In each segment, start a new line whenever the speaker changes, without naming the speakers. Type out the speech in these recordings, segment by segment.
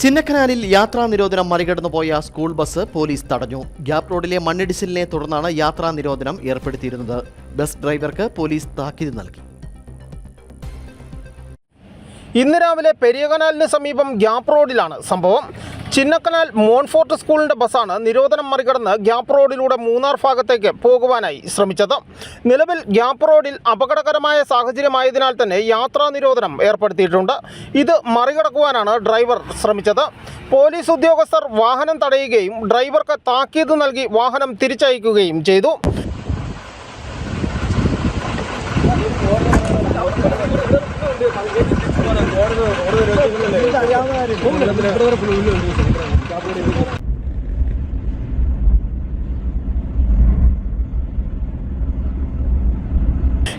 ചിന്നക്കനാലിൽ യാത്രാ നിരോധനം മറികടന്നുപോയ school bus police തടഞ്ഞു. ഗ്യാപ് റോഡിലെ മണ്ണിടിച്ചിലിനെ തുടർന്നാണ് യാത്രാ നിരോധനം ഏർപ്പെടുത്തിയിരുന്നത്. ബസ് ഡ്രൈവർക്ക് പോലീസ് താക്കീത് നൽകി.
ഇന്ന് രാവിലെ പെരിയകനാലിന് സമീപം ഗ്യാപ് റോഡിലാണ് സംഭവം. ചിന്നക്കനാൽ മോൺഫോർട്ട് സ്കൂളിൻ്റെ ബസ്സാണ് നിരോധനം മറികടന്ന് ഗ്യാപ് റോഡിലൂടെ മൂന്നാർ ഭാഗത്തേക്ക് പോകുവാനായി ശ്രമിച്ചത്. നിലവിൽ ഗ്യാപ് റോഡിൽ അപകടകരമായ സാഹചര്യമായതിനാൽ തന്നെ യാത്രാ നിരോധനം ഏർപ്പെടുത്തിയിട്ടുണ്ട്. ഇത് മറികടക്കുവാനാണ് ഡ്രൈവർ ശ്രമിച്ചത്. പോലീസ് ഉദ്യോഗസ്ഥർ വാഹനം തടയുകയും ഡ്രൈവർക്ക് താക്കീത് നൽകി വാഹനം തിരിച്ചയക്കുകയും ചെയ്തു.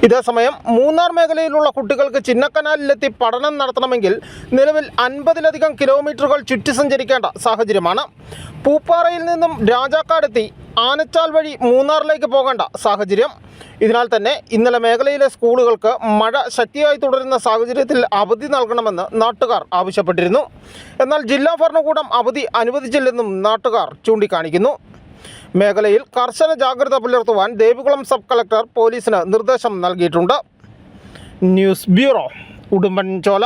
ഇതേസമയം മൂന്നാർ മേഖലയിലുള്ള കുട്ടികൾക്ക് ചിന്നക്കനാലിലെത്തി പഠനം നടത്തണമെങ്കിൽ നിലവിൽ 50-ലധികം കിലോമീറ്ററുകൾ ചുറ്റി സഞ്ചരിക്കേണ്ട സാഹചര്യമാണ്. പൂപ്പാറയിൽ നിന്നും രാജാക്കാടെത്തി ആനച്ചാൽ വഴി മൂന്നാറിലേക്ക് പോകേണ്ട സാഹചര്യം. ഇതിനാൽ തന്നെ ഇന്നലെ മേഖലയിലെ സ്കൂളുകൾക്ക് മഴ ശക്തിയായി തുടരുന്ന സാഹചര്യത്തിൽ അവധി നൽകണമെന്ന് നാട്ടുകാർ ആവശ്യപ്പെട്ടിരുന്നു. എന്നാൽ ജില്ലാ ഭരണകൂടം അവധി അനുവദിച്ചില്ലെന്നും നാട്ടുകാർ ചൂണ്ടിക്കാണിക്കുന്നു. മേഖലയിൽ കർശന ജാഗ്രത പുലർത്തുവാൻ ദേവികുളം സബ് കളക്ടർ പോലീസിന് നിർദ്ദേശം നൽകിയിട്ടുണ്ട്. News bureau, Udumbanchola.